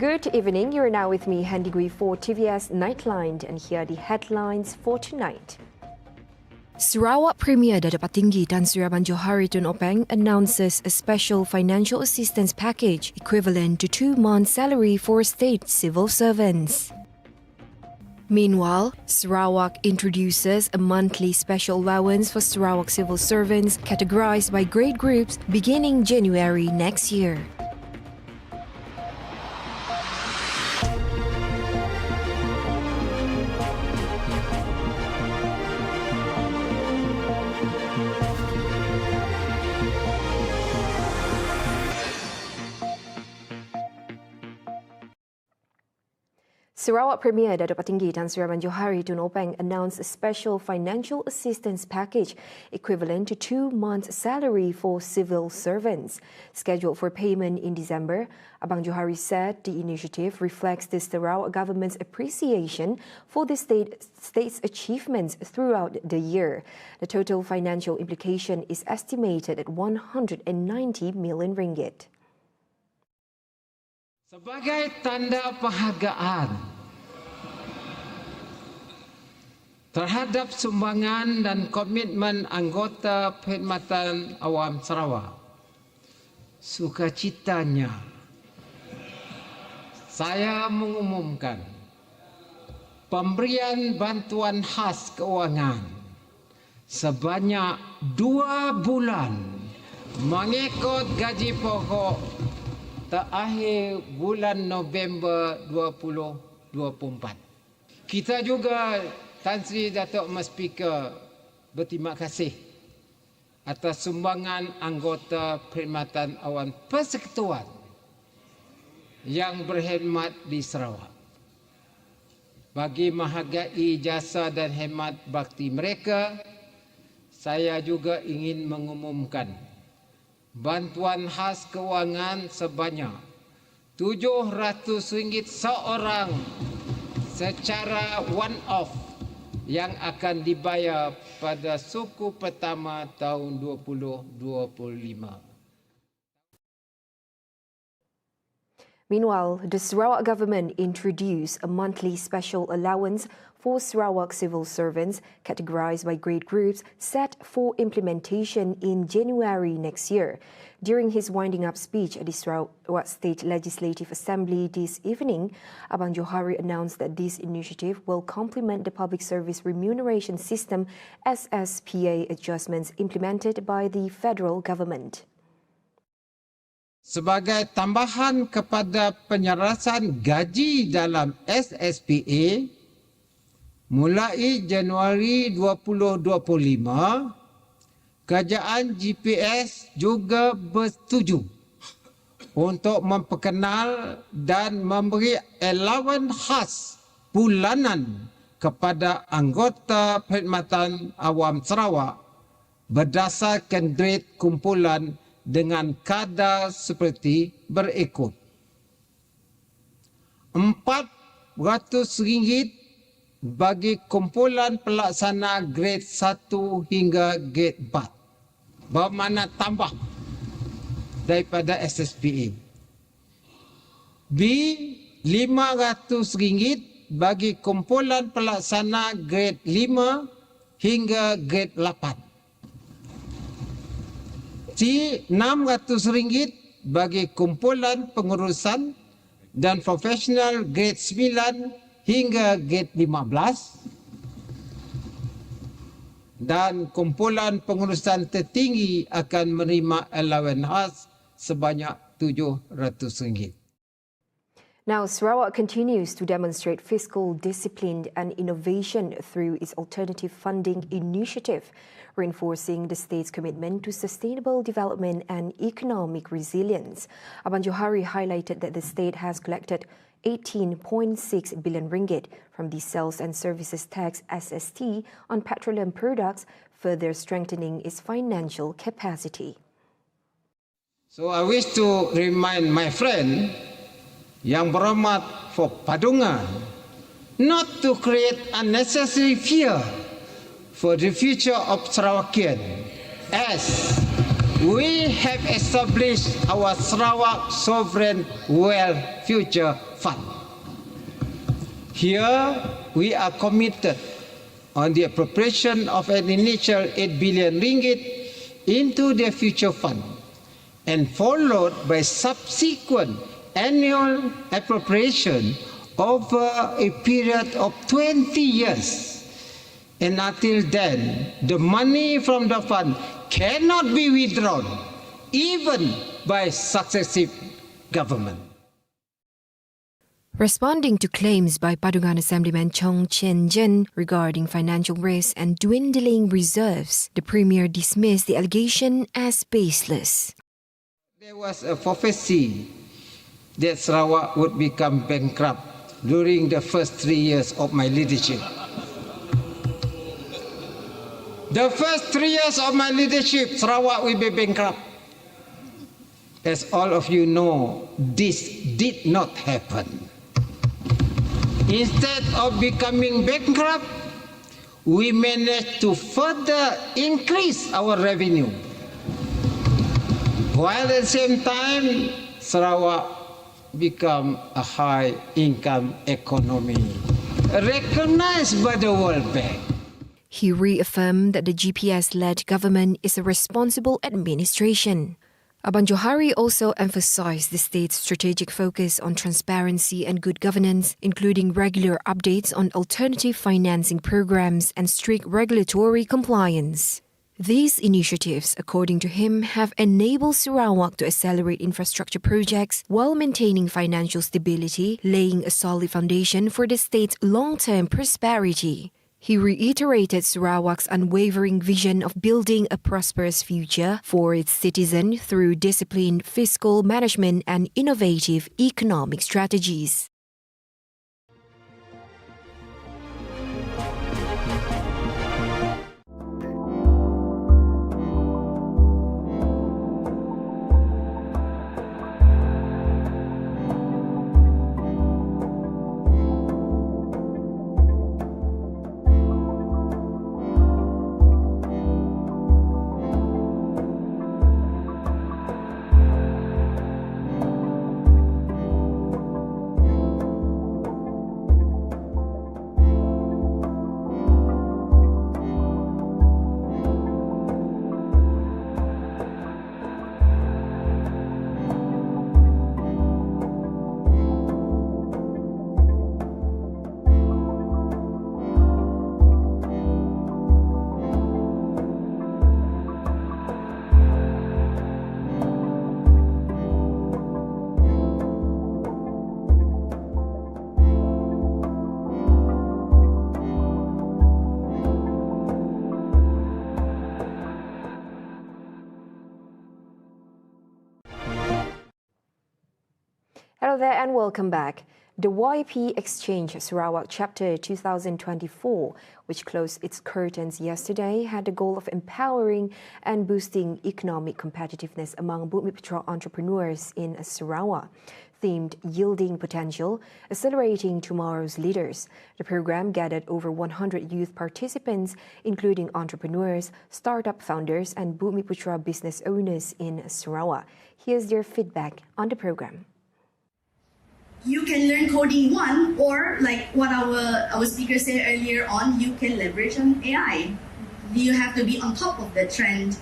Good evening. You are now with me, Handy Gui, for TVS Nightline, and here are the headlines for tonight. Sarawak Premier Datuk Patinggi Tan Sri Abang Johari Tun Openg announces a special financial assistance package equivalent to 2 months' salary for state civil servants. Meanwhile, Sarawak introduces a monthly special allowance for Sarawak civil servants categorized by grade groups beginning January next year. Sarawak Premier Datuk Patinggi Tan Sri Abang Johari Tun Openg announced a special financial assistance package equivalent to 2 months' salary for civil servants. Scheduled for payment in December, Abang Johari said the initiative reflects the Sarawak government's appreciation for the state's achievements throughout the year. The total financial implication is estimated at RM190 million. Sebagai tanda penghargaan terhadap sumbangan dan komitmen anggota Perkhidmatan Awam Sarawak, sukacitanya saya mengumumkan pemberian bantuan khas keuangan sebanyak 2 bulan mengikut gaji pokok terakhir bulan November 2024. Kita juga, Tan Sri Datuk Mas Speaker, berterima kasih atas sumbangan anggota Perkhidmatan Awam Persekutuan yang berkhidmat di Sarawak. Bagi menghargai jasa dan khidmat bakti mereka, saya juga ingin mengumumkan bantuan khas kewangan sebanyak RM700 seorang secara one-off yang akan dibayar pada suku pertama tahun 2025. Meanwhile, the Sarawak government introduced a monthly special allowance for Sarawak civil servants categorized by grade groups set for implementation in January next year. During his winding-up speech at the Sarawak State Legislative Assembly this evening, Abang Johari announced that this initiative will complement the Public Service Remuneration System SSPA adjustments implemented by the federal government. Sebagai tambahan kepada penyerasan gaji dalam SSPA, mulai Januari 2025, kerajaan GPS juga bersetuju untuk memperkenal dan memberi allowance khas bulanan kepada anggota Perkhidmatan Awam Sarawak berdasarkan grade kumpulan dengan kadar seperti berikut. RM400 bagi kumpulan pelaksana grade 1 hingga grade 4, bermakna tambah daripada SSPA. RM500 bagi kumpulan pelaksana grade 5 hingga grade 8. RM600 bagi kumpulan pengurusan dan profesional grade 9 hingga grade 15, dan kumpulan pengurusan tertinggi akan menerima allowance khas sebanyak RM700. Now, Sarawak continues to demonstrate fiscal discipline and innovation through its alternative funding initiative, reinforcing the state's commitment to sustainable development and economic resilience. Abang Johari highlighted that the state has collected RM18.6 billion from the Sales and Services Tax SST on petroleum products, further strengthening its financial capacity. So I wish to remind my friend yang berhormat for Padungan not to create unnecessary fear for the future of Sarawakian, as we have established our Sarawak Sovereign Wealth Future Fund. Here, we are committed on the appropriation of an initial 8 billion ringgit into the future fund and followed by subsequent annual appropriation over a period of 20 years. And until then, the money from the fund cannot be withdrawn, even by successive government. Responding to claims by Padungan Assemblyman Chong Chen-jen regarding financial risk and dwindling reserves, the Premier dismissed the allegation as baseless. There was a prophecy that Sarawak would become bankrupt during the first 3 years of my leadership. The first 3 years of my leadership, Sarawak will be bankrupt. As all of you know, this did not happen. Instead of becoming bankrupt, we managed to further increase our revenue, while at the same time, Sarawak become a high-income economy, recognized by the World Bank. He reaffirmed that the GPS-led government is a responsible administration. Abang Johari also emphasized the state's strategic focus on transparency and good governance, including regular updates on alternative financing programs and strict regulatory compliance. These initiatives, according to him, have enabled Sarawak to accelerate infrastructure projects while maintaining financial stability, laying a solid foundation for the state's long-term prosperity. He reiterated Sarawak's unwavering vision of building a prosperous future for its citizens through disciplined fiscal management and innovative economic strategies. Hello there and welcome back. The YP Exchange Sarawak Chapter 2024, which closed its curtains yesterday, had the goal of empowering and boosting economic competitiveness among Bumiputera entrepreneurs in Sarawak. Themed Yielding Potential, Accelerating Tomorrow's Leaders. The program gathered over 100 youth participants, including entrepreneurs, startup founders, and Bumiputera business owners in Sarawak. Here's their feedback on the program. You can learn coding one, or like what our speaker said earlier on, you can leverage on AI. You have to be on top of the trend.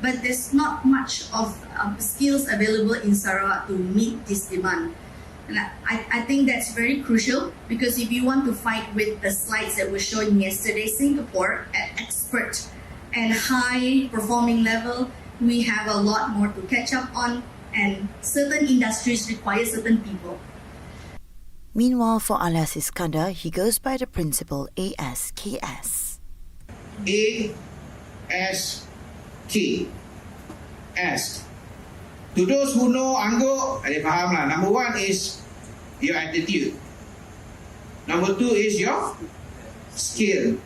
But there's not much of skills available in Sarawak to meet this demand. And I think that's very crucial, because if you want to fight with the slides that were shown yesterday, Singapore at expert and high performing level, we have a lot more to catch up on, and certain industries require certain people. Meanwhile, for Alias Iskandar, he goes by the principle ASKS. A-S-K. Ask. To those who know Anggo, ada faham lah. Number one is your attitude. Number two is your skill.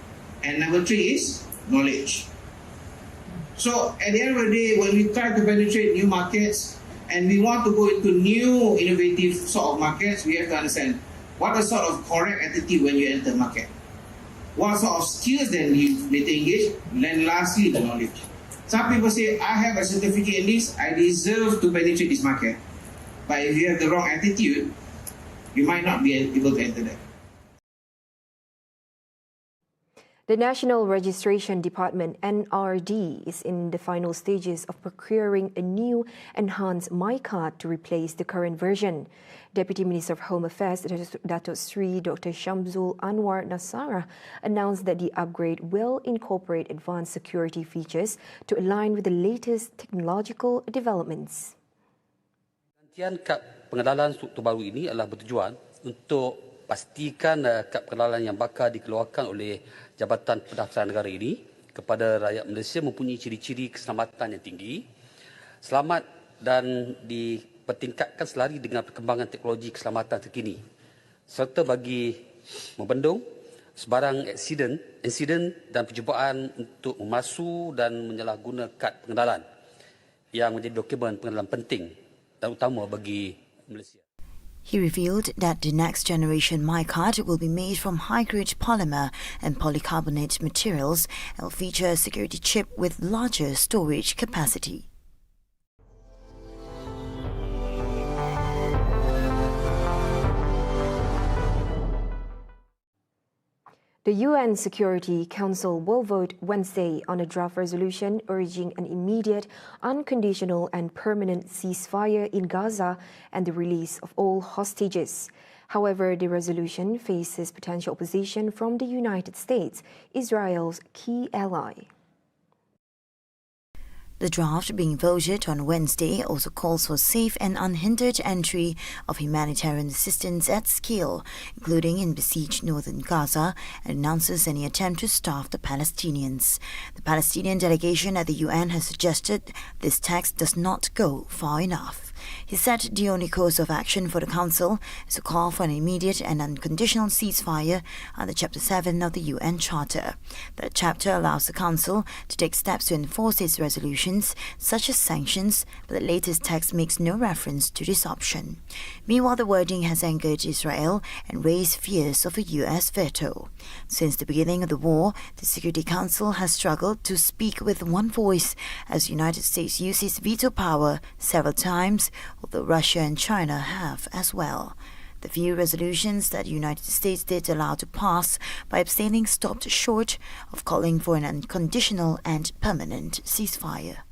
And number three is knowledge. So at the end of the day, when we try to penetrate new markets and we want to go into new innovative sort of markets, we have to understand what the sort of correct attitude when you enter market. What sort of skills then you need to engage, and lastly the knowledge. Some people say, I have a certificate in this, I deserve to penetrate this market. But if you have the wrong attitude, you might not be able to enter that. The National Registration Department, NRD, is in the final stages of procuring a new enhanced MyCard to replace the current version. Deputy Minister of Home Affairs, Datuk Sri Dr. Shamsul Anwar Nasara, announced that the upgrade will incorporate advanced security features to align with the latest technological developments. Gantian kad pengenalan struktur baru ini adalah bertujuan untuk pastikan kad pengenalan yang bakal dikeluarkan oleh Jabatan Pendaftaran Negara ini kepada rakyat Malaysia mempunyai ciri-ciri keselamatan yang tinggi, selamat dan dipertingkatkan selari dengan perkembangan teknologi keselamatan terkini, serta bagi membendung sebarang insiden dan percubaan untuk memalsu dan menyalahguna kad pengenalan yang menjadi dokumen pengenalan penting dan utama bagi Malaysia. He revealed that the next generation MyCard will be made from high-grade polymer and polycarbonate materials and will feature a security chip with larger storage capacity. The UN Security Council will vote Wednesday on a draft resolution urging an immediate, unconditional and permanent ceasefire in Gaza and the release of all hostages. However, the resolution faces potential opposition from the United States, Israel's key ally. The draft being voted on Wednesday also calls for safe and unhindered entry of humanitarian assistance at scale, including in besieged northern Gaza, and announces any attempt to starve the Palestinians. The Palestinian delegation at the UN has suggested this text does not go far enough. He said the only course of action for the Council is to call for an immediate and unconditional ceasefire under Chapter 7 of the UN Charter. The chapter allows the Council to take steps to enforce its resolutions, such as sanctions, but the latest text makes no reference to this option. Meanwhile, the wording has angered Israel and raised fears of a US veto. Since the beginning of the war, the Security Council has struggled to speak with one voice as the United States uses veto power several times, although Russia and China have as well. The few resolutions that the United States did allow to pass by abstaining stopped short of calling for an unconditional and permanent ceasefire.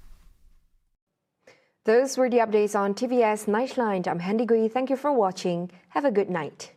Those were the updates on TVS Nightline. I'm Handy Gui. Thank you for watching. Have a good night.